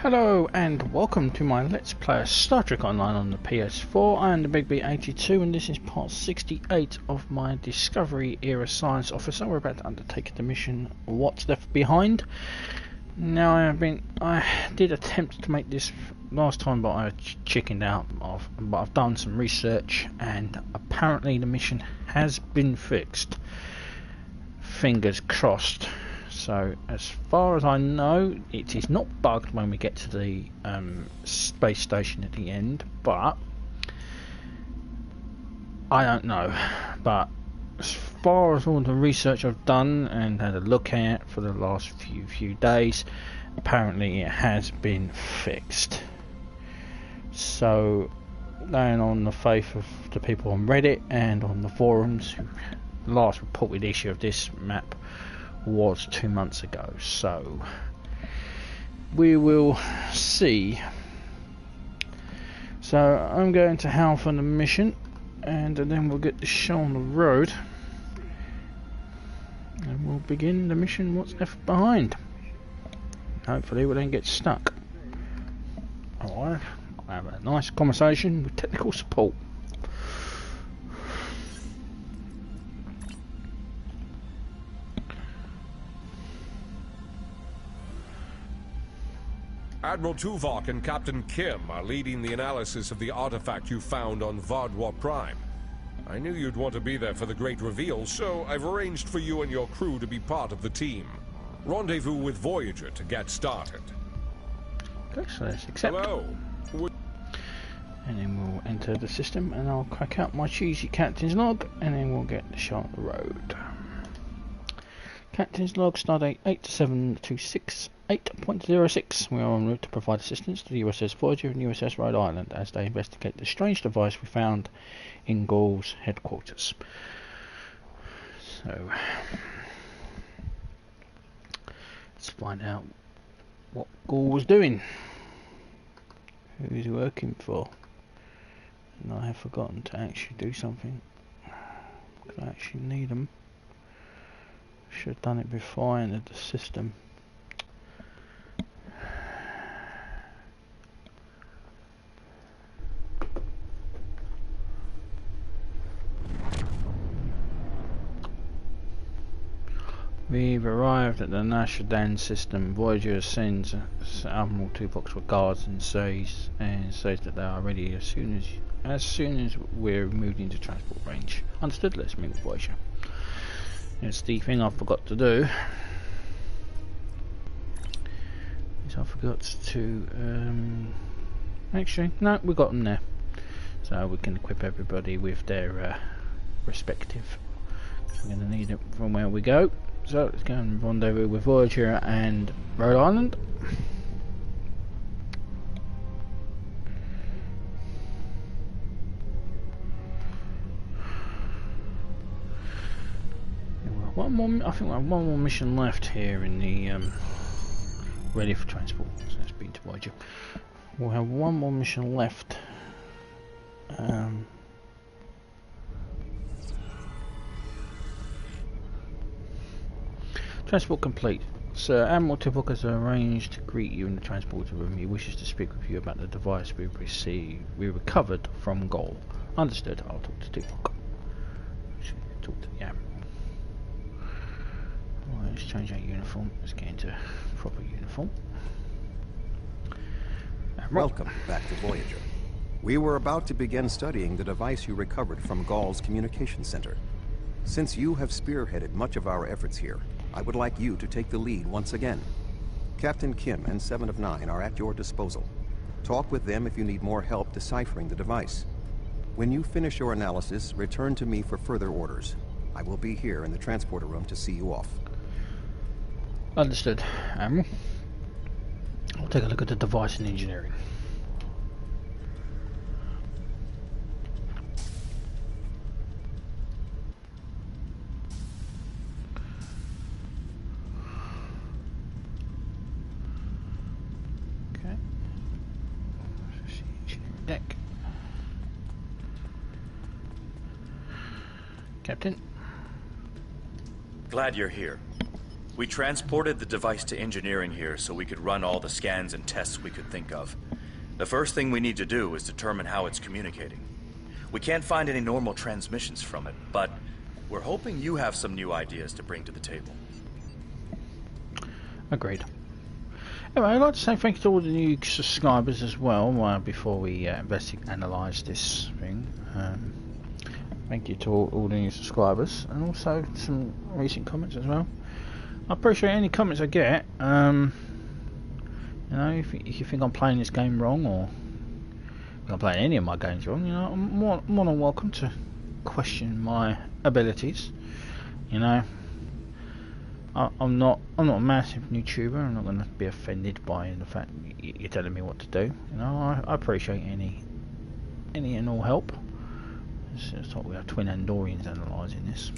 Hello and welcome to my Let's Play Star Trek Online on the PS4. I am the Big B82 and this is part 68 of my Discovery Era Science Officer. We're about to undertake the mission What's Left Behind. Now I did attempt to make this last time, but I chickened out. But I've done some research and apparently the mission has been fixed. Fingers crossed. So as far as I know, it is not bugged when we get to the space station at the end, but I don't know. But as far as all the research I've done and had a look at for the last few days, apparently it has been fixed. So going on the faith of the people on Reddit and on the forums, the last reported issue of this map was 2 months ago, so we will see. So I'm going to Hal for the mission and then we'll get the show on the road and we'll begin the mission What's Left Behind. Hopefully we'll then get stuck. Alright, I'll have a nice conversation with technical support. Admiral Tuvok and Captain Kim are leading the analysis of the artifact you found on Vaadwuar Prime. I knew you'd want to be there for the great reveal, so I've arranged for you and your crew to be part of the team. Rendezvous with Voyager to get started. Okay, so let's accept. Hello. And then we'll enter the system and I'll crack out my cheesy captain's log and then we'll get the show on the road. Captain's log, Stardate 8726. 8.06. We are en route to provide assistance to the USS Voyager and USS Rhode Island as they investigate the strange device we found in Gaul's headquarters. So let's find out what Gaul was doing, who he's working for. And I have forgotten to actually do something because I actually need them. Should have done it before I entered the system. We've arrived at the Nashadan system. Voyager sends Admiral Tuvok's regards and says that they are ready as soon as we're moved into transport range. Understood. Let's meet with Voyager. It's the thing I forgot to do. Is I forgot to actually no, we got them there, so we can equip everybody with their respective. We're going to need it from where we go. So let's go and rendezvous with Voyager and Rhode Island. I think we have one more mission left here in the ready for transport. So let's be to Voyager. We'll have one more mission left. Transport complete. Sir, Admiral Tuvok has arranged to greet you in the transporter room. He wishes to speak with you about the device we recovered from Gaul. Understood. I'll talk to Tuvok. Talk to the Admiral. Right, let's change our uniform. Let's get into proper uniform. Welcome back to Voyager. We were about to begin studying the device you recovered from Gaul's communication center. Since you have spearheaded much of our efforts here, I would like you to take the lead once again. Captain Kim and 7 of 9 are at your disposal. Talk with them if you need more help deciphering the device. When you finish your analysis, return to me for further orders. I will be here in the transporter room to see you off. Understood, Admiral. I'll take a look at the device and engineering. Okay. Engineering deck. Captain. Glad you're here. We transported the device to engineering here so we could run all the scans and tests we could think of. The first thing we need to do is determine how it's communicating. We can't find any normal transmissions from it, but we're hoping you have some new ideas to bring to the table. Agreed. Anyway, I'd like to say thank you to all the new subscribers as well before we analyse this thing. Thank you to all the new subscribers, and also some recent comments as well. I appreciate any comments I get. You know, if you think I'm playing this game wrong, or if I'm playing any of my games wrong, you know, I'm more than welcome to question my abilities. You know, I'm not a massive YouTuber. I'm not going to be offended by the fact you're telling me what to do. You know, I appreciate any and all help. It's like we have twin Andorians analysing this.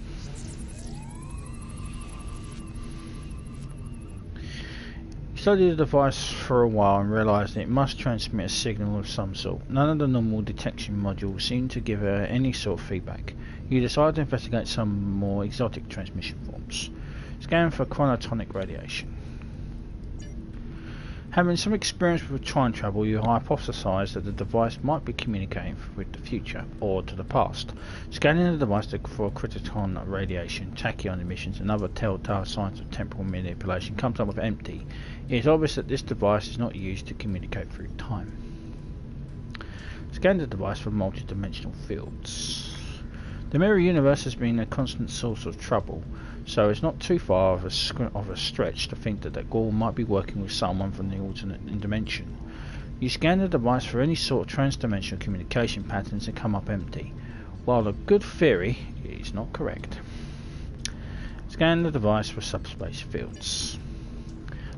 Studied the device for a while and realised that it must transmit a signal of some sort. None of the normal detection modules seemed to give her any sort of feedback. You decided to investigate some more exotic transmission forms. Scan for chronotonic radiation. Having some experience with time travel, you hypothesised that the device might be communicating with the future, or to the past. Scanning the device for chronoton radiation, tachyon emissions and other telltale signs of temporal manipulation comes up with empty. It is obvious that this device is not used to communicate through time. Scan the device for multidimensional fields. The mirror universe has been a constant source of trouble, so it's not too far of a stretch to think that Gaul might be working with someone from the alternate dimension. You scan the device for any sort of trans-dimensional communication patterns and come up empty. While a good theory, it is not correct. Scan the device for subspace fields.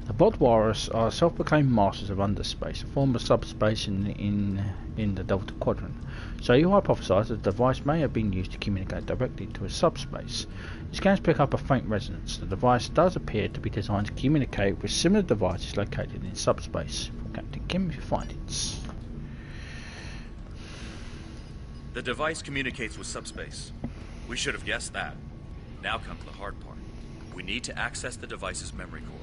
The Vaadwuar are self-proclaimed masters of underspace, a form of subspace in the Delta Quadrant. So you hypothesise that the device may have been used to communicate directly to a subspace. The scans pick up a faint resonance. The device does appear to be designed to communicate with similar devices located in subspace. Captain Kim, with your findings. The device communicates with subspace. We should have guessed that. Now comes the hard part. We need to access the device's memory core.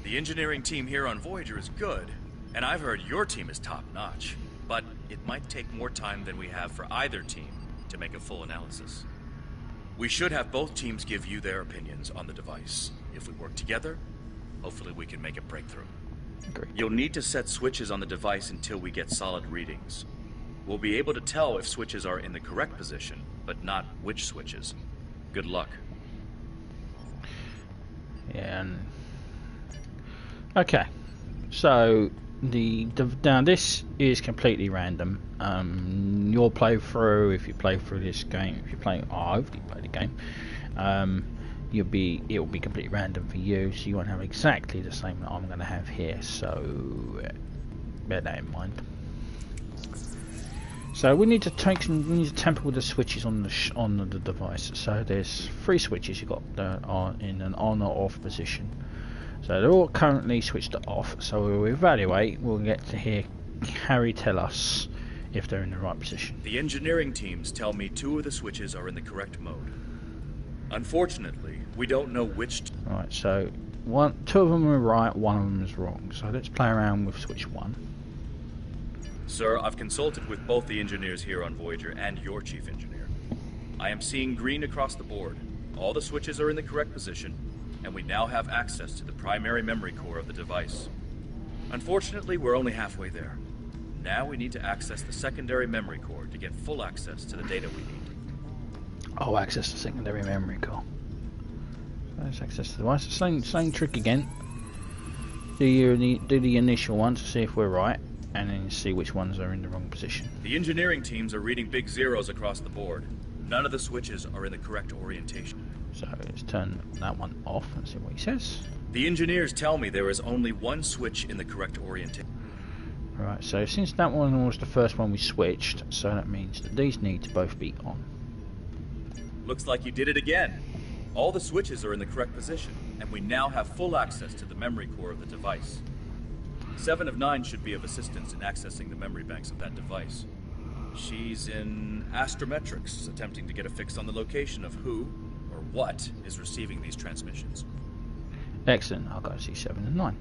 The engineering team here on Voyager is good, and I've heard your team is top-notch. But it might take more time than we have for either team to make a full analysis. We should have both teams give you their opinions on the device. If we work together, hopefully we can make a breakthrough. Agreed. You'll need to set switches on the device until we get solid readings. We'll be able to tell if switches are in the correct position, but not which switches. Good luck. Yeah. Okay. So now this is completely random. Your playthrough, if you play through this game, hopefully you play the game, it will be completely random for you, so you won't have exactly the same that I'm going to have here. So bear that in mind. So we need to tamper with the switches on the device. So there's 3 switches you've got that are in an on or off position. So they're all currently switched to off, so we'll evaluate. We'll get to hear Harry tell us if they're in the right position. The engineering teams tell me 2 of the switches are in the correct mode. Unfortunately, we don't know which... Right, so 2 of them are right, 1 of them is wrong. So let's play around with switch 1. Sir, I've consulted with both the engineers here on Voyager and your chief engineer. I am seeing green across the board. All the switches are in the correct position, and we now have access to the primary memory core of the device. Unfortunately, we're only halfway there. Now we need to access the secondary memory core to get full access to the data we need. Oh, access the secondary memory core. So let's access the device. Same trick again. Do the initial one to see if we're right, and then see which ones are in the wrong position. The engineering teams are reading big zeros across the board. None of the switches are in the correct orientation. So let's turn that one off and see what he says. The engineers tell me there is only 1 switch in the correct orientation. Right, so since that one was the first one we switched, so that means that these need to both be on. Looks like you did it again. All the switches are in the correct position, and we now have full access to the memory core of the device. 7 of 9 should be of assistance in accessing the memory banks of that device. She's in astrometrics, attempting to get a fix on the location of who or what is receiving these transmissions. Excellent. I'll go C7 and 9.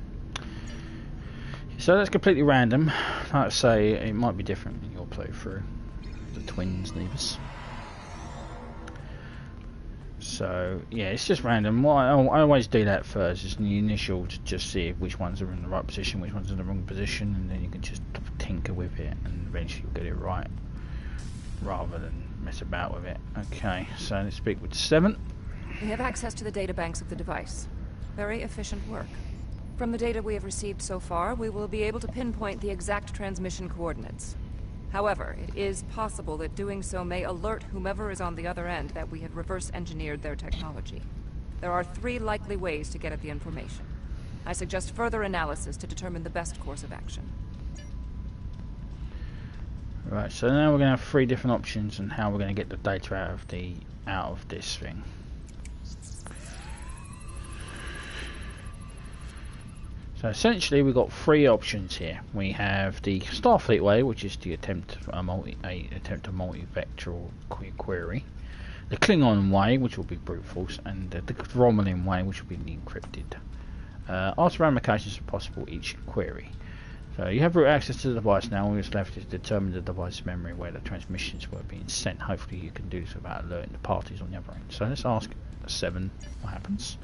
So that's completely random. Like I say, it might be different in your playthrough. The twins, Nevis. So yeah, it's just random. What I always do that first is in the initial to just see which ones are in the right position, which ones are in the wrong position, and then you can just tinker with it, and eventually you'll get it right, rather than mess about with it. Okay, so let's speak with 7. We have access to the data banks of the device. Very efficient work. From the data we have received so far, we will be able to pinpoint the exact transmission coordinates. However, it is possible that doing so may alert whomever is on the other end that we have reverse-engineered their technology. There are 3 likely ways to get at the information. I suggest further analysis to determine the best course of action. Right, so now we're going to have 3 different options on how we're going to get the data out of this thing. So essentially we've got 3 options here. We have the Starfleet way, which is the attempt a multi-vectoral query. The Klingon way, which will be brute force, and the Romulan way, which will be the encrypted. Ask the ramifications of possible each query. So you have root access to the device now. All that's left is to determine the device memory where the transmissions were being sent. Hopefully you can do this without alerting the parties on the other end. So let's ask 7 what happens.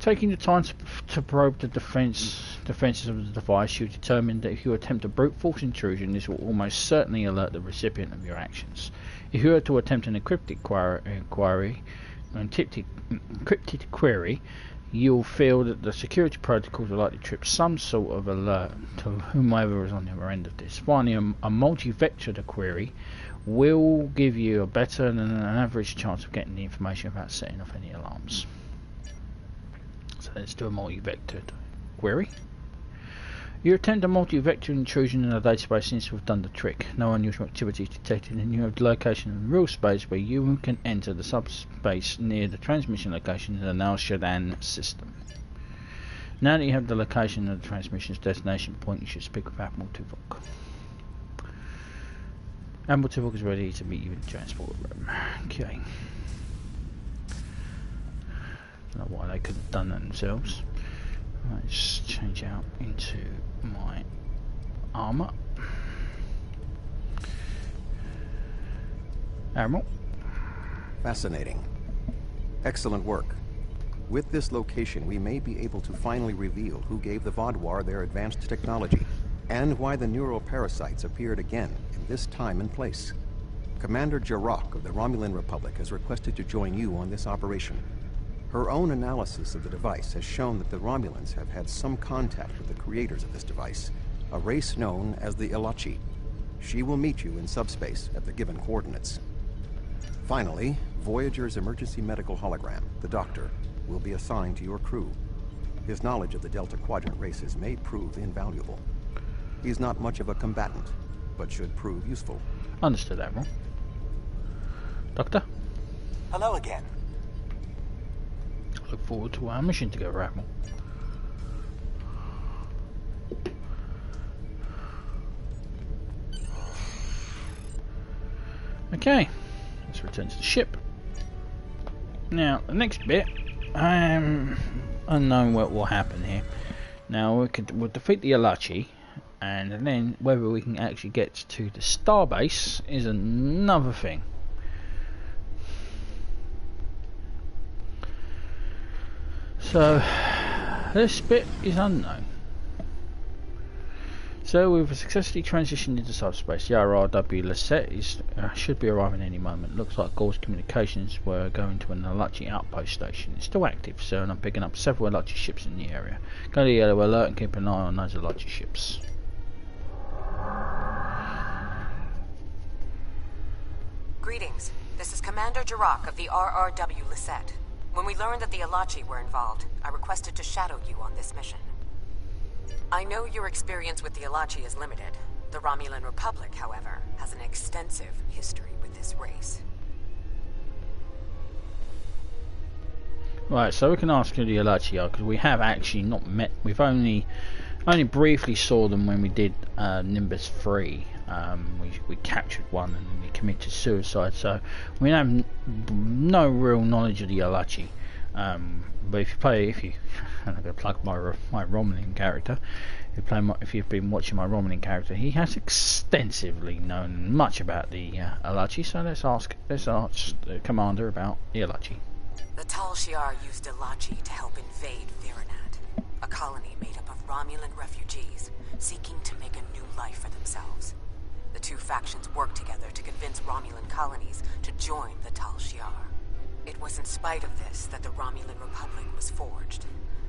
Taking the time to probe the defenses of the device, you determine that if you attempt a brute force intrusion, this will almost certainly alert the recipient of your actions. If you were to attempt an encrypted query, you'll feel that the security protocols will likely trip some sort of alert to whomever is on the other end of this. Finally, a multi-vector query will give you a better than an average chance of getting the information without setting off any alarms. So let's do a multi-vector query. You attempt a multi-vector intrusion in a database seems to have done the trick. No unusual activity is detected, and you have the location of the real space where you can enter the subspace near the transmission location in the Al Shadan system. Now that you have the location of the transmission's destination point, you should speak with Admiral Tuvok. Admiral Tuvok is ready to meet you in the transport room. Okay. I don't know why they could have done that themselves. Let's change out into my armor. Admiral. Fascinating. Excellent work. With this location, we may be able to finally reveal who gave the Vaadwuar their advanced technology, and why the neuroparasites appeared again in this time and place. Commander Jarrah of the Romulan Republic has requested to join you on this operation. Her own analysis of the device has shown that the Romulans have had some contact with the creators of this device, a race known as the Ilachi. She will meet you in subspace at the given coordinates. Finally, Voyager's emergency medical hologram, the Doctor, will be assigned to your crew. His knowledge of the Delta Quadrant races may prove invaluable. He's not much of a combatant, but should prove useful. Understood, Admiral. Doctor? Hello again. Look forward to our mission together, Admiral. Okay, let's return to the ship. Now, the next bit, I'm unknown what will happen here. Now, we'll defeat the Ilachi, and then whether we can actually get to the starbase is another thing. So this bit is unknown. So we've successfully transitioned into subspace. The RRW Lisette should be arriving any moment. Looks like Gaul's communications were going to an Ilachi outpost station. It's still active, sir, and I'm picking up several Ilachi ships in the area. Go to the yellow alert and keep an eye on those Ilachi ships. Greetings. This is Commander Jarrah of the RRW Lisette. When we learned that the Ilachi were involved, I requested to shadow you on this mission. I know your experience with the Ilachi is limited. The Romulan Republic, however, has an extensive history with this race. Right, so we can ask who the Ilachi are, because we have actually not met. We've only briefly saw them when we did Nimbus 3. We captured one and then he committed suicide, so we have no real knowledge of the Ilachi. But if you, and I'm going to plug my Romulan character. If you've been watching my Romulan character, he has extensively known much about the Alachi. So let's ask the commander about the Alachi. The Tal Shiar used Alachi to help invade Viranat, a colony made up of Romulan refugees seeking to make a new life for themselves. The two factions worked together to convince Romulan colonies to join the Tal Shiar. It was in spite of this that the Romulan Republic was forged.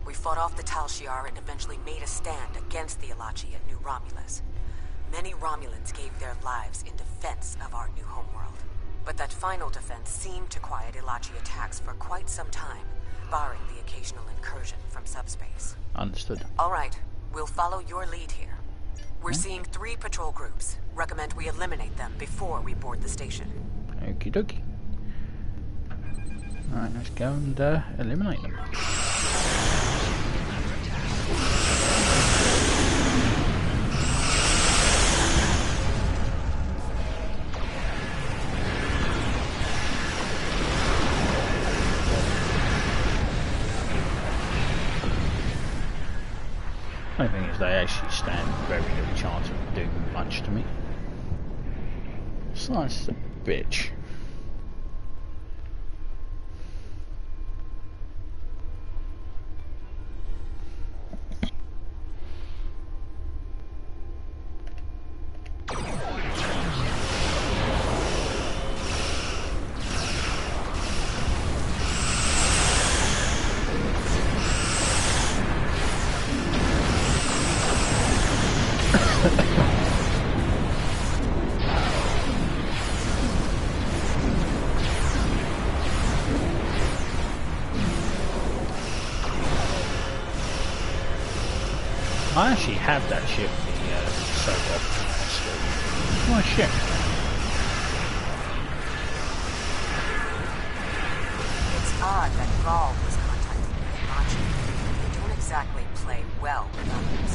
We fought off the Tal Shiar and eventually made a stand against the Alachi at New Romulus. Many Romulans gave their lives in defense of our new homeworld. But that final defense seemed to quiet Alachi attacks for quite some time, barring the occasional incursion from subspace. Understood. All right, we'll follow your lead here. We're seeing 3 patrol groups. Recommend we eliminate them before we board the station. Okie dokie. Alright, let's go and eliminate them. The only thing is they actually stand very little chance of doing much to me. Science is a bitch. I actually have that ship, the soap opera. Oh shit. It's odd that Gaul was contacting the Alachi. They don't exactly play well with others.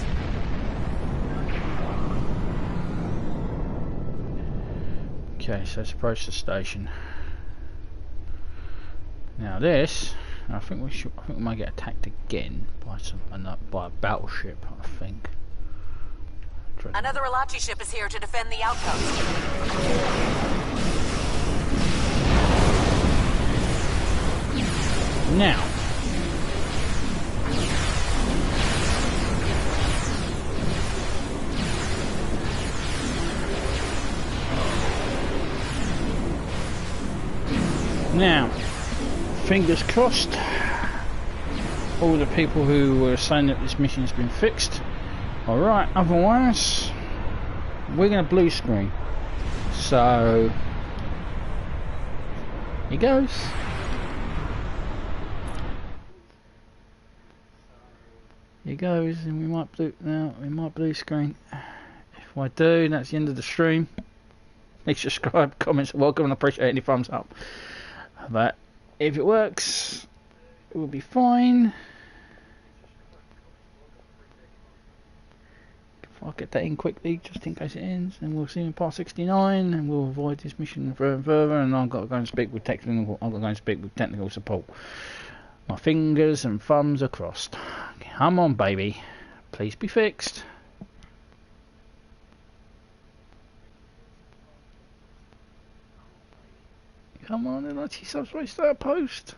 Okay, so let's approach the station. Now this, I think we might get attacked again by a battleship. I think. Another Alachi ship is here to defend the outpost. Now. Now, fingers crossed, all the people who were saying that this mission has been fixed. Alright, otherwise, we're going to blue screen. So, here goes. Here goes, and we might blue screen. If I do, that's the end of the stream. Please subscribe, comments, welcome, and appreciate any thumbs up. But if it works, it will be fine. If I get that in quickly, just in case it ends, and we'll see you in part 69, and we'll avoid this mission further and further. And I've got to go and speak with technical support. My fingers and thumbs are crossed. Come on, baby, please be fixed. Come on, and actually subspace outpost.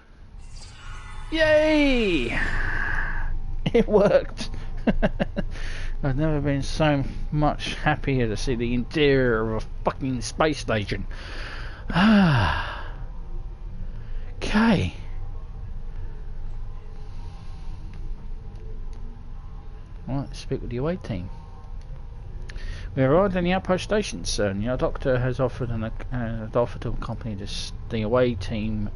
Yay! It worked. I've never been so much happier to see the interior of a fucking space station. Okay. Right, speak with the away team. We arrived in the outpost station, sir, and your doctor has offered to accompany the away team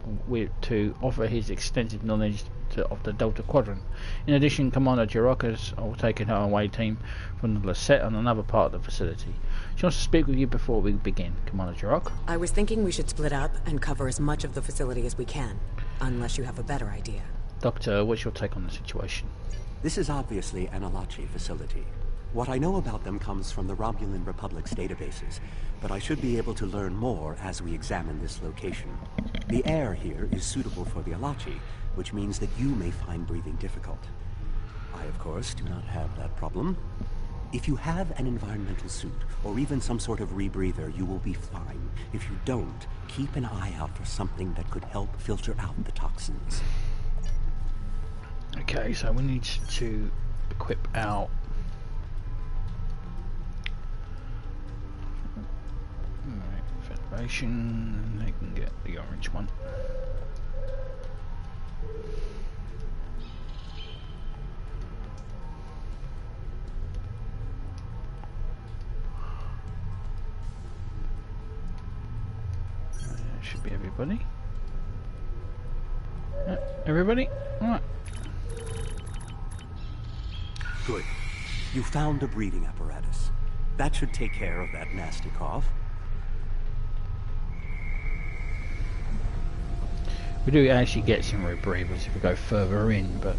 to offer his extensive knowledge of the Delta Quadrant. In addition, Commander Jirok has taken her away team from the Lisette on another part of the facility. She wants to speak with you before we begin, Commander Jirok. I was thinking we should split up and cover as much of the facility as we can, unless you have a better idea. Doctor, what's your take on the situation? This is obviously an Alachi facility. What I know about them comes from the Romulan Republic's databases, but I should be able to learn more as we examine this location. The air here is suitable for the Alachi, which means that you may find breathing difficult. I, of course, do not have that problem. If you have an environmental suit, or even some sort of rebreather, you will be fine. If you don't, keep an eye out for something that could help filter out the toxins. Okay, so we need to equip our Federation, and they can get the orange one. Should be everybody. Everybody? Alright. Good. You found a breathing apparatus. That should take care of that nasty cough. We do actually get some rebreathers if we go further in, but...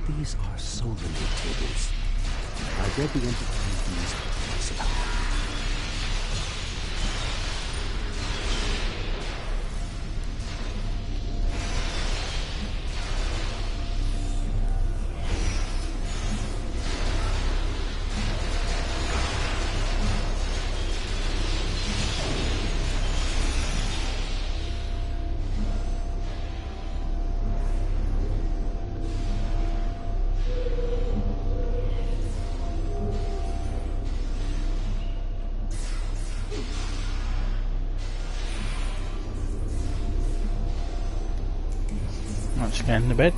These are Solanite tables. I read the Enterprise news reports about them. Scan the bed.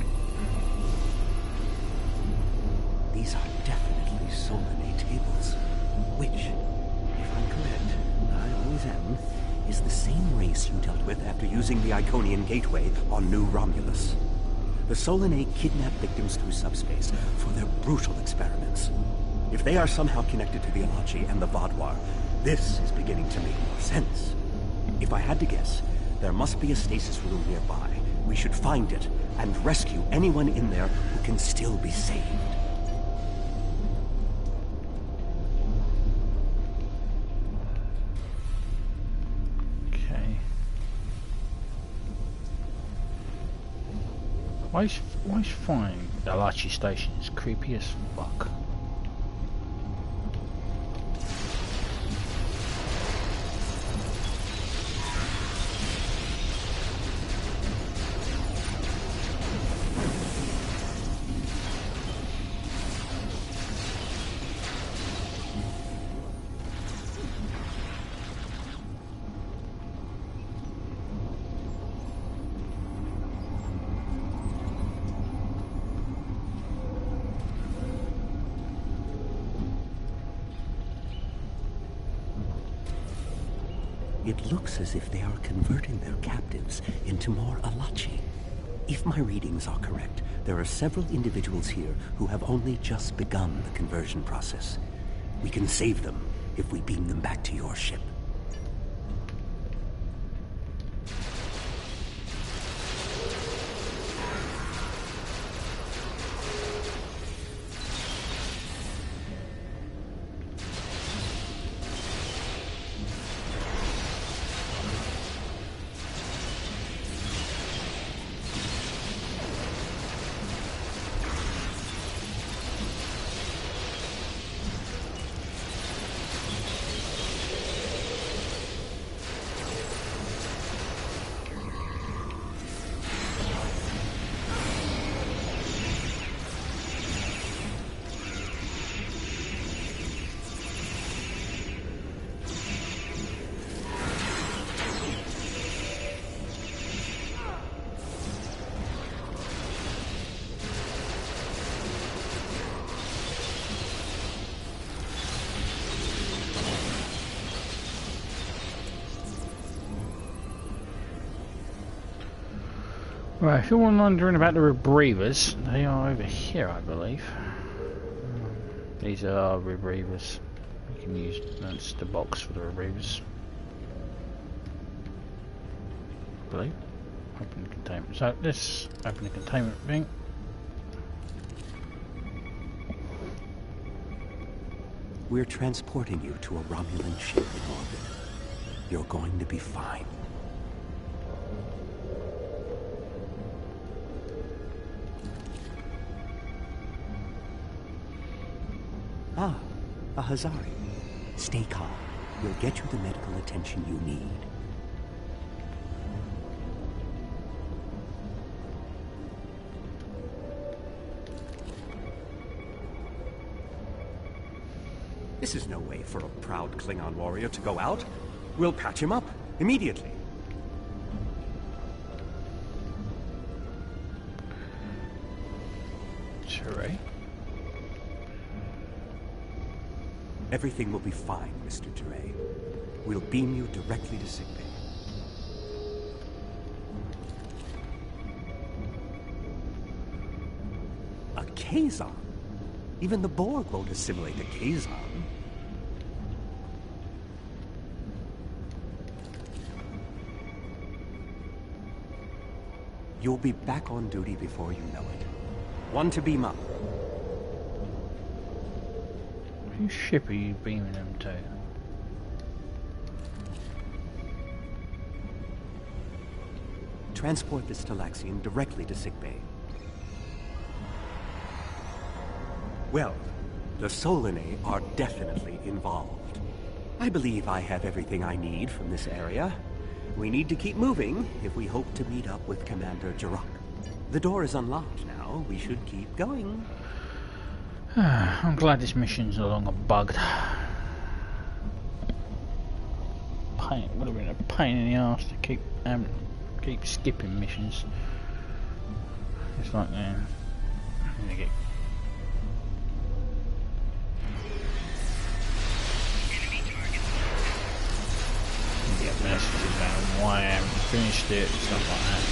These are definitely Solanite tables, which, if I'm correct, I always am, is the same race you dealt with after using the Iconian Gateway on New Romulus. The Solanite kidnap victims through subspace for their brutal experiments. If they are somehow connected to the Alachi and the Vaadwuar, this is beginning to make more sense. If I had to guess, there must be a stasis room nearby. We should find it and rescue anyone in there who can still be saved. Okay. Why is finding the Alachi station is creepy as fuck. It looks as if they are converting their captives into more Alachi. If my readings are correct, there are several individuals here who have only just begun the conversion process. We can save them if we beam them back to your ship. Right, if you're wondering about the rebreathers, they are over here, I believe. These are rebreathers. You can use, that's the box for the rebreathers. I believe. Open the containment. So let's open the containment thing. We're transporting you to a Romulan ship in orbit. You're going to be fine. Ah, a Hazari. Stay calm. We'll get you the medical attention you need. This is no way for a proud Klingon warrior to go out. We'll patch him up immediately. Sure. Everything will be fine, Mr. Duray. We'll beam you directly to sickbay. A Kazon? Even the Borg won't assimilate a Kazon. You'll be back on duty before you know it. One to beam up. Whose ship are you beaming them to? Transport this Talaxian directly to sickbay. Well, the Solanae are definitely involved. I believe I have everything I need from this area. We need to keep moving if we hope to meet up with Commander Durak. The door is unlocked now. We should keep going. I'm glad this mission's no longer bugged. Pain, would have been a pain in the ass to keep skipping missions. It's like, I'm gonna get. Get messages about why I haven't finished it and stuff like that.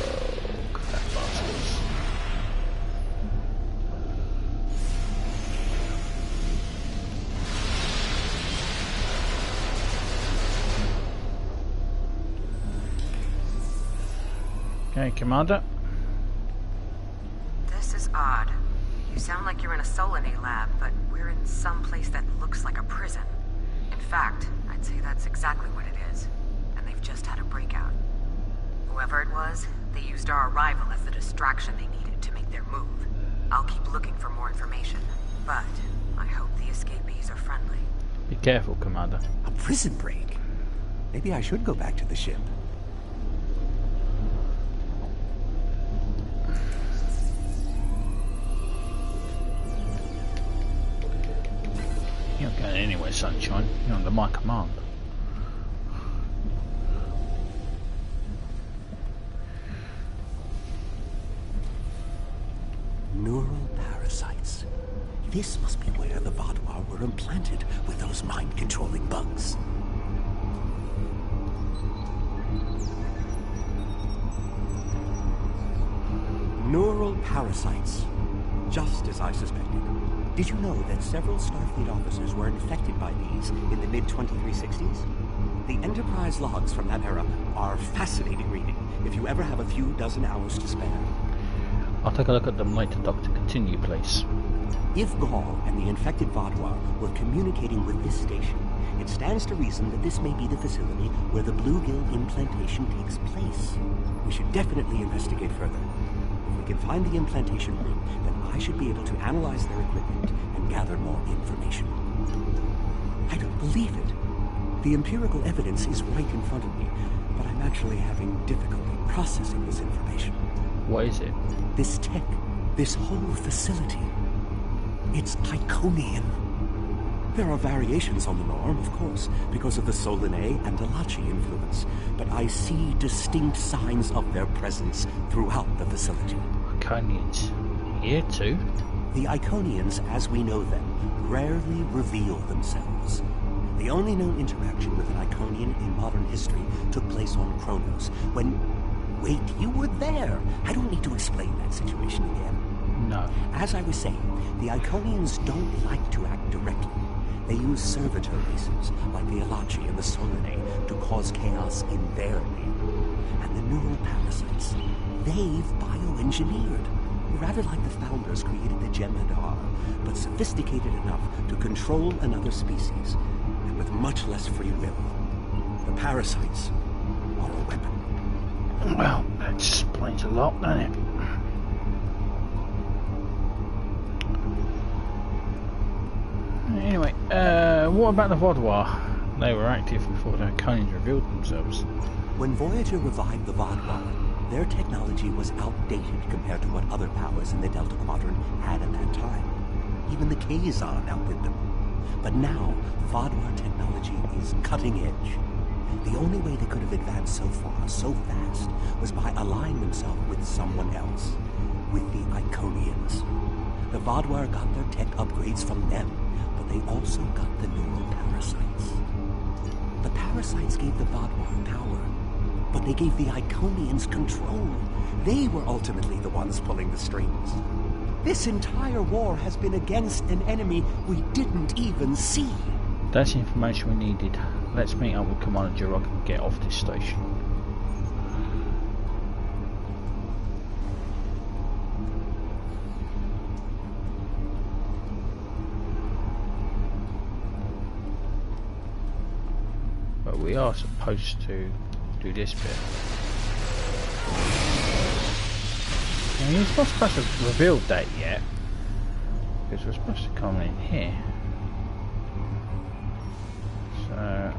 Oh, crap bastards. Okay, Commander. This is odd. You sound like you're in a Solanae lab, but we're in some place that looks like a prison. In fact, I'd say that's exactly what it is. And they've just had a breakout. Whoever it was, they used our arrival as the distraction they needed to make their move. I'll keep looking for more information, but I hope the escapees are friendly. Be careful, Commander. A prison break? Maybe I should go back to the ship. You're not going anywhere, Sunshine. You're under my command. Neural parasites. This must be where the Vaadwuar were implanted with those mind-controlling bugs. Neural parasites. Just as I suspected. Did you know that several Starfleet officers were infected by these in the mid-2360s? The Enterprise logs from that era are fascinating reading, if you ever have a few dozen hours to spare. I'll take a look at them later, Doctor. Continue, please. If Gaul and the infected Vaadwuar were communicating with this station, it stands to reason that this may be the facility where the bluegill implantation takes place. We should definitely investigate further. If we can find the implantation room, then I should be able to analyze their equipment and gather more information. I don't believe it. The empirical evidence is right in front of me, but I'm actually having difficulty processing this information. What is it? This tech, this whole facility, it's Iconian. There are variations on the norm, of course, because of the Solanae and Alachi influence, but I see distinct signs of their presence throughout the facility. Iconians. Here too? The Iconians, as we know them, rarely reveal themselves. The only known interaction with an Iconian in modern history took place on Kronos, when... Wait, you were there! I don't need to explain that situation again. No. As I was saying, the Iconians don't like to act directly. They use servitor races, like the Alachi and the Solanae, to cause chaos in their name. And the neural parasites, they've bioengineered. Rather like the founders created the Jem'Hadar, but sophisticated enough to control another species, and with much less free will. The parasites are a weapon. Well, that explains a lot, doesn't it? Anyway, what about the Vaadwuar? They were active before the Iconians revealed themselves. When Voyager revived the Vaadwuar, their technology was outdated compared to what other powers in the Delta Quadrant had at that time. Even the Kazon outdid them. But now, Vaadwuar technology is cutting edge. The only way they could have advanced so far, so fast, was by allying themselves with someone else. With the Iconians. The Vaadwuar got their tech upgrades from them, but they also got the neural parasites. The parasites gave the Vaadwuar power, but they gave the Iconians control. They were ultimately the ones pulling the strings. This entire war has been against an enemy we didn't even see. That's the information we needed. Let's meet up with Commander Jirok and get off this station. But we are supposed to do this bit. I mean, it's not supposed to reveal that yet, because we're supposed to come in here. So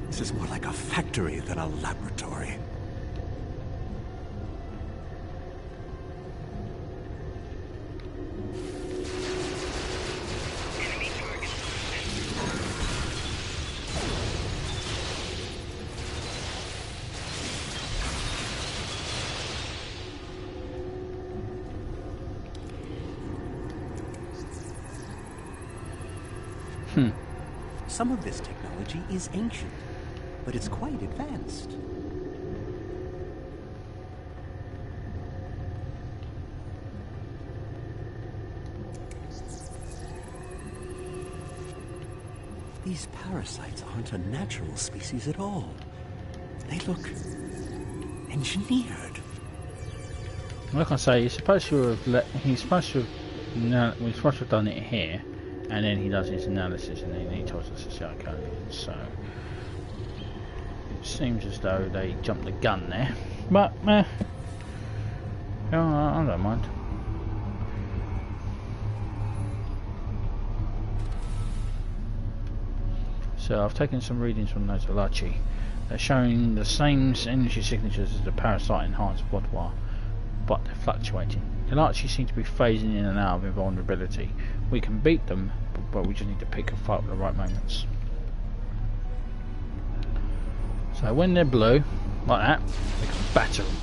This is more like a factory than a laboratory. Some of this technology is ancient, but it's quite advanced. These parasites aren't a natural species at all. They look engineered. like I say, he's supposed to have we're supposed to have done it here, and then he does his analysis, and then he tells us it's the Iconians. So it seems as though they jumped the gun there, but I don't mind. So I've taken some readings from those Alachi. They're showing the same energy signatures as the parasite enhanced Vaadwuar, but they're fluctuating. The Alachi seem to be phasing in and out of invulnerability. We can beat them, but we just need to pick a fight at the right moments. So when they're blue, like that, we can batter them.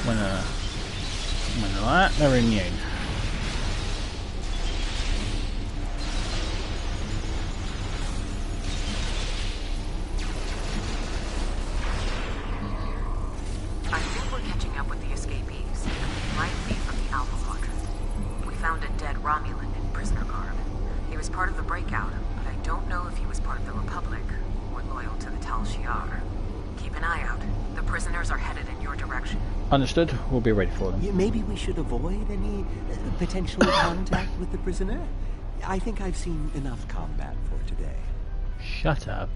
When they're like that, they're immune. Understood. We'll be ready for them. Maybe we should avoid any potential contact with the prisoner. I think I've seen enough combat for today. Shut up,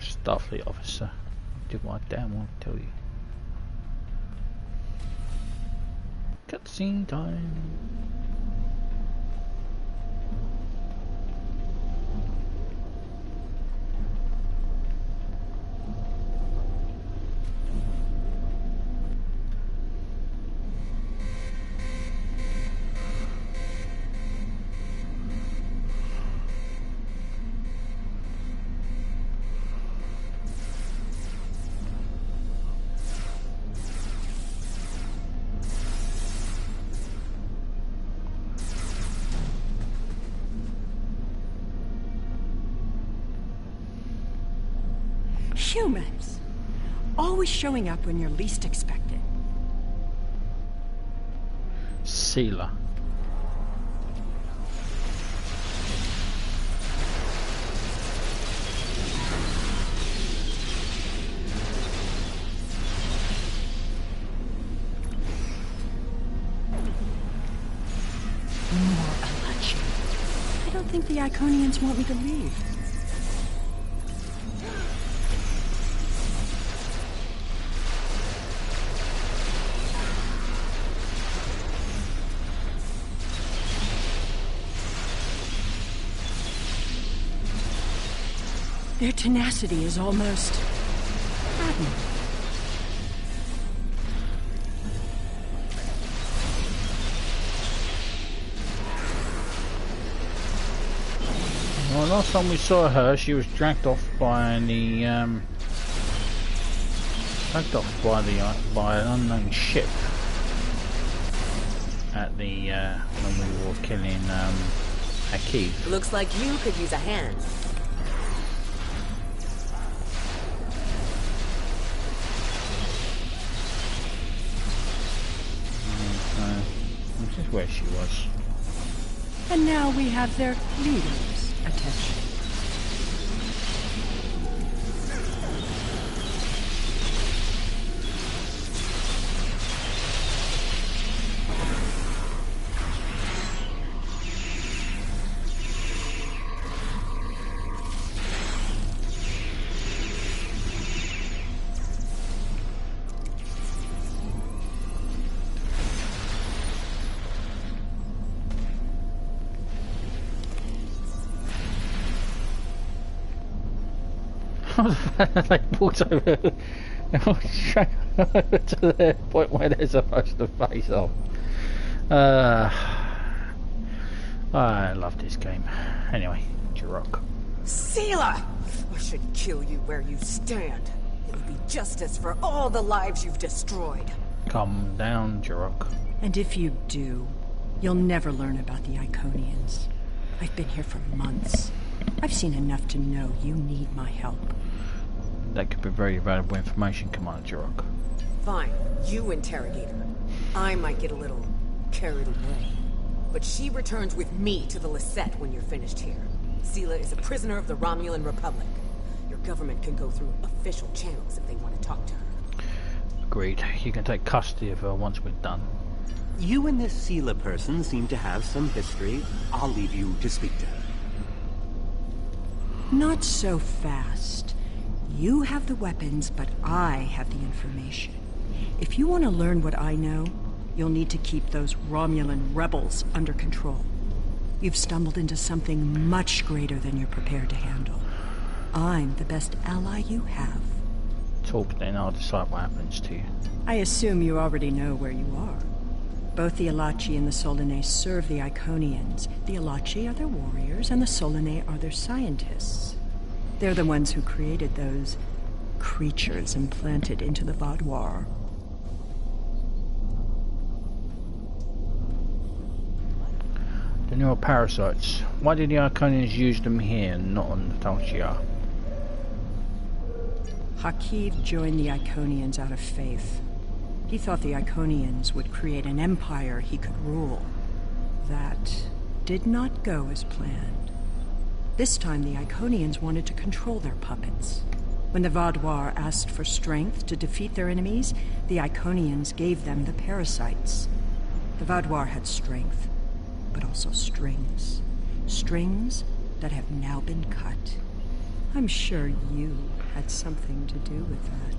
Starfleet officer. Did what I damn well tell you. Cutscene time. Humans, always showing up when you're least expected. Sealer. the Iconians want me to leave? Their tenacity is almost admirable. Well, last time we saw her, she was dragged off by the by an unknown ship at the when we were killing Akif. Looks like you could use a hand. This is where she was. And now we have their leader's attention. They walked over to the point where they're supposed to face off. I love this game. Anyway, Jirok. Sela! I should kill you where you stand. It'll be justice for all the lives you've destroyed. Calm down, Jirok. And if you do, you'll never learn about the Iconians. I've been here for months. I've seen enough to know you need my help. That could be very valuable information, Commander Jirok. Fine, you interrogate her. I might get a little carried away. But she returns with me to the Lisette when you're finished here. Sela is a prisoner of the Romulan Republic. Your government can go through official channels if they want to talk to her. Agreed. You can take custody of her once we're done. You and this Sela person seem to have some history. I'll leave you to speak to her. Not so fast. You have the weapons, but I have the information. If you want to learn what I know, you'll need to keep those Romulan rebels under control. You've stumbled into something much greater than you're prepared to handle. I'm the best ally you have. Talk, then I'll decide what happens to you. I assume you already know where you are. Both the Alachi and the Solanae serve the Iconians. The Alachi are their warriors, and the Solanae are their scientists. They're the ones who created those creatures implanted into the Vaadwuar. The neural parasites. Why did the Iconians use them here and not on the Talchia? Hakiv joined the Iconians out of faith. He thought the Iconians would create an empire he could rule. That did not go as planned. This time the Iconians wanted to control their puppets. When the Vaadwuar asked for strength to defeat their enemies, the Iconians gave them the parasites. The Vaadwuar had strength, but also strings. Strings that have now been cut. I'm sure you had something to do with that.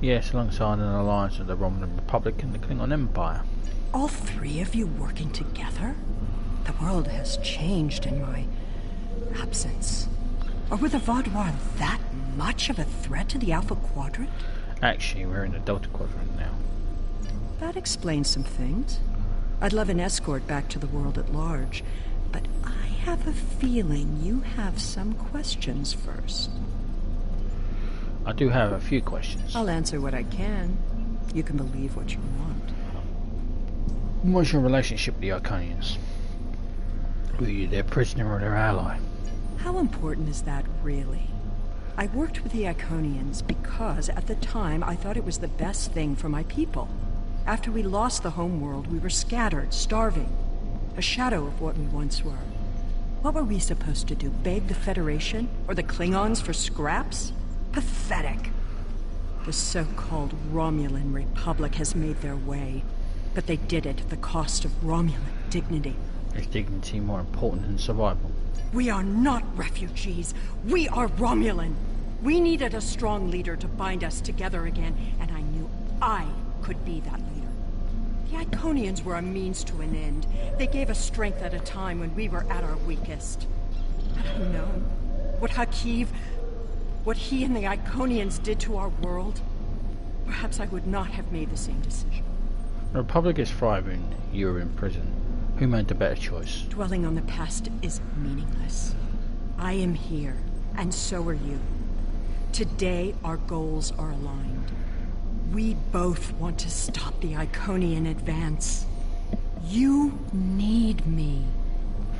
Yes, alongside an alliance of the Romulan Republic and the Klingon Empire. All three of you working together? The world has changed in my absence. Or were the Vaadwuar that much of a threat to the Alpha Quadrant? Actually, we're in the Delta Quadrant now. That explains some things. I'd love an escort back to the world at large, but I have a feeling you have some questions first. I do have a few questions. I'll answer what I can. You can believe what you want. What's your relationship with the Iconians? Were you their prisoner or their ally? How important is that, really? I worked with the Iconians because, at the time, I thought it was the best thing for my people. After we lost the homeworld, we were scattered, starving. A shadow of what we once were. What were we supposed to do? Beg the Federation? Or the Klingons for scraps? Pathetic. The so-called Romulan Republic has made their way, but they did it at the cost of Romulan dignity. Is dignity more important than survival? We are not refugees. We are Romulan. We needed a strong leader to bind us together again, and I knew I could be that leader. The Iconians were a means to an end. They gave us strength at a time when we were at our weakest. Had I known what Hakiv, what he and the Iconians did to our world, perhaps I would not have made the same decision. The Republic is thriving. You are in prison. Who made the better choice? Dwelling on the past is meaningless. I am here, and so are you. Today, our goals are aligned. We both want to stop the Iconian advance. You need me.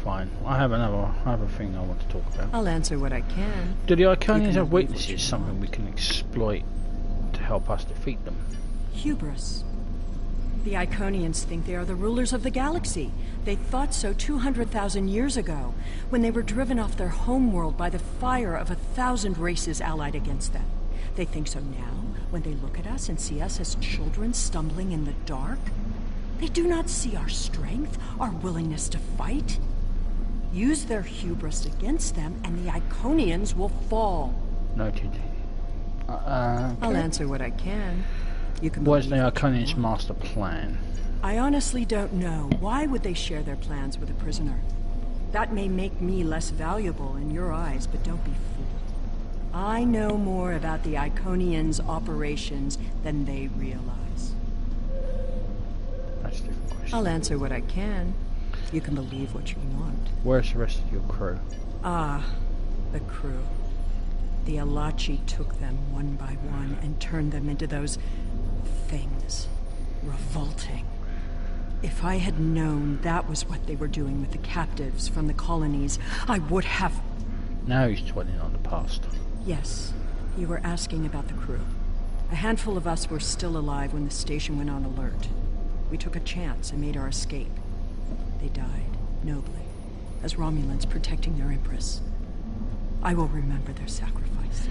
Fine. I have a thing I want to talk about. I'll answer what I can. Do the Iconians have weaknesses, something we can exploit to help us defeat them? Hubris. The Iconians think they are the rulers of the galaxy. They thought so 200,000 years ago, when they were driven off their homeworld by the fire of 1,000 races allied against them. They think so now, when they look at us and see us as children stumbling in the dark. They do not see our strength, our willingness to fight. Use their hubris against them, and the Iconians will fall. Noted. Okay. I'll answer what I can. You can. What is the Iconians' master plan? I honestly don't know. Why would they share their plans with a prisoner? That may make me less valuable in your eyes, but don't be fooled. I know more about the Iconians' operations than they realize. That's a different question. I'll answer what I can. You can believe what you want. Where's the rest of your crew? Ah, the crew. The Alachi took them one by one and turned them into those things. Revolting. If I had known that was what they were doing with the captives from the colonies, I would have... Now he's dwelling on the past. Yes, you were asking about the crew. A handful of us were still alive when the station went on alert. We took a chance and made our escape. They died, nobly, as Romulans protecting their Empress. I will remember their sacrifice.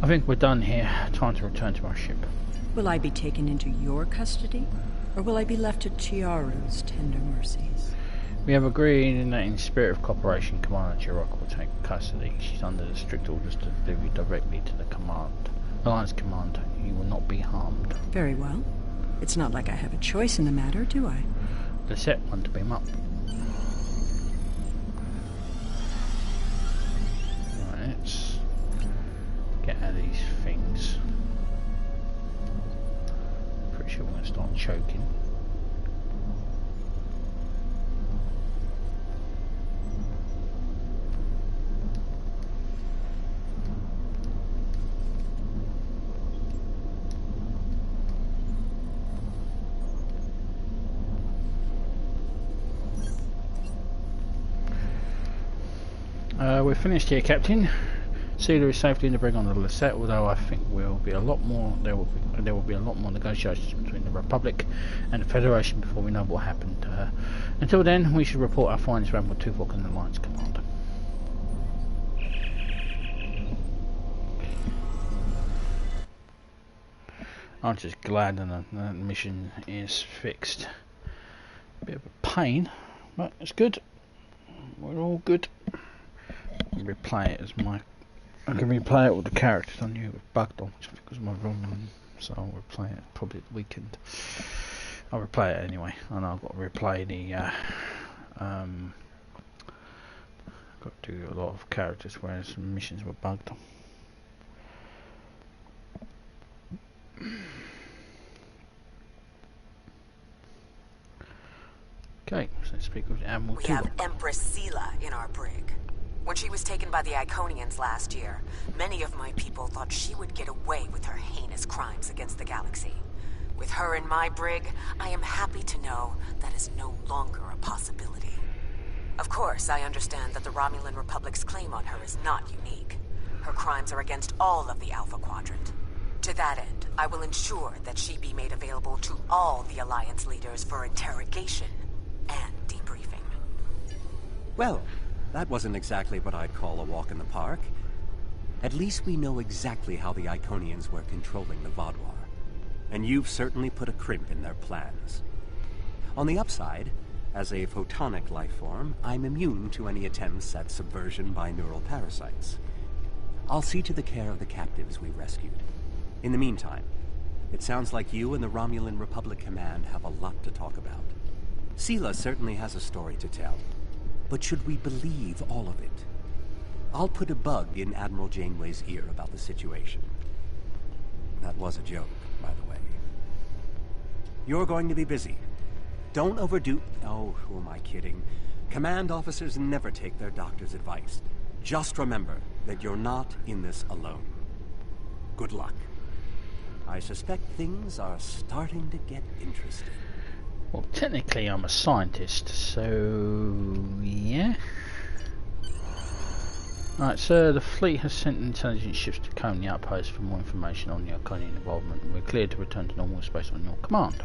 I think we're done here. Time to return to our ship. Will I be taken into your custody? Or will I be left to Chiaru's tender mercies? We have agreed that in spirit of cooperation, Commander Jirok will take custody. She's under the strict orders to deliver you directly to the Alliance Command. You will not be harmed. Very well. It's not like I have a choice in the matter, do I? The set one to beam up. Right, let's get out of these things. Pretty sure we're going to start choking. We're finished here, Captain. Sealer is safely in the brig on the Lisette, although I think there will be a lot more negotiations between the Republic and the Federation before we know what happened to her. Until then, we should report our findings to Admiral Tuvok and the Alliance Command. I'm just glad that the mission is fixed. Bit of a pain, but it's good. We're all good. Replay it as I can replay it with the characters I knew it was bugged on, which I think was my wrong, so I'll replay it probably at the weekend. I'll replay it anyway, and I've got to replay the got to do a lot of characters where some missions were bugged on. Okay, so let's speak with Admiral We have Empress Sela in our brig. When she was taken by the Iconians last year, many of my people thought she would get away with her heinous crimes against the galaxy. With her in my brig, I am happy to know that is no longer a possibility. Of course, I understand that the Romulan Republic's claim on her is not unique. Her crimes are against all of the Alpha Quadrant. To that end, I will ensure that she be made available to all the Alliance leaders for interrogation and debriefing. Well, that wasn't exactly what I'd call a walk in the park. At least we know exactly how the Iconians were controlling the Vaadwuar. And you've certainly put a crimp in their plans. On the upside, As a photonic life form, I'm immune to any attempts at subversion by neural parasites. I'll see to the care of the captives we rescued. In the meantime, it sounds like you and the Romulan Republic Command have a lot to talk about. Sela certainly has a story to tell, but should we believe all of it? I'll put a bug in Admiral Janeway's ear about the situation. That was a joke, by the way. You're going to be busy. Don't overdo... Oh, who am I kidding? Command officers never take their doctor's advice. Just remember that you're not in this alone. Good luck. I suspect things are starting to get interesting. Well, technically I'm a scientist, so... yeah. Right, so the fleet has sent intelligence ships to comb the outpost for more information on the Iconian involvement. We're cleared to return to normal space on your command.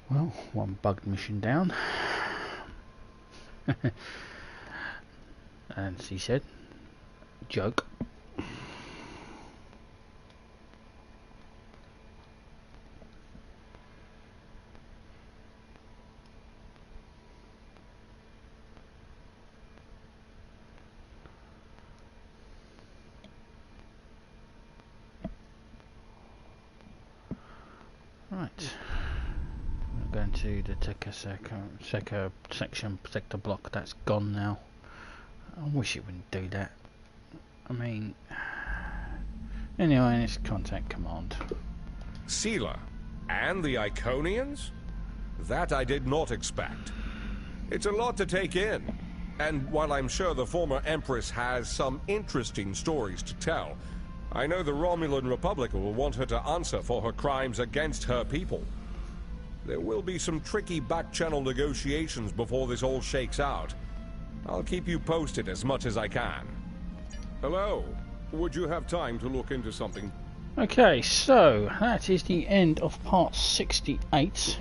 Well, one bugged mission down. And he said, joke. Right, we're going to the sector block. That's gone now. I wish it wouldn't do that. I mean, anyway, it's contact command. Sela and the Iconians? That I did not expect. It's a lot to take in. And while I'm sure the former Empress has some interesting stories to tell, I know the Romulan Republic will want her to answer for her crimes against her people. There will be some tricky back-channel negotiations before this all shakes out. I'll keep you posted as much as I can. Hello. Would you have time to look into something? Okay, so that is the end of part 68.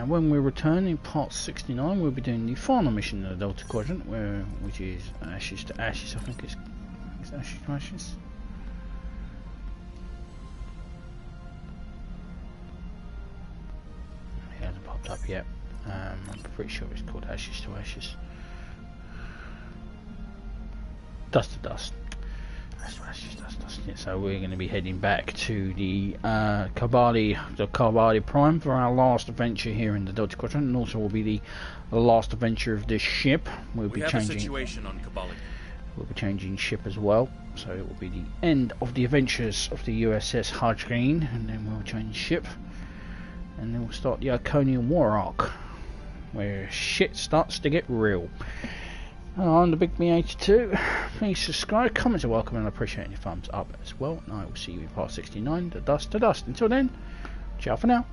When we return in part 69, we'll be doing the final mission of the Delta Quadrant, which is Ashes to Ashes. I think it's Ashes to Ashes. It hasn't popped up yet. I'm pretty sure it's called Ashes to Ashes. Dust to Dust. Ashes, dust. Yeah, so we're going to be heading back to the Vaadwuar Prime for our last adventure here in the Delta Quadrant, and also will be the last adventure of this ship. We have a situation on Kabali. We'll be changing ship as well, so it will be the end of the adventures of the USS Vaadwuar, and then we'll change ship, and then we'll start the Iconian War Arc, where shit starts to get real. I'm the Big Me82. Please subscribe, comments are welcome, and I appreciate any thumbs up as well. And I will see you in part 69, the Dust to Dust. Until then, ciao for now.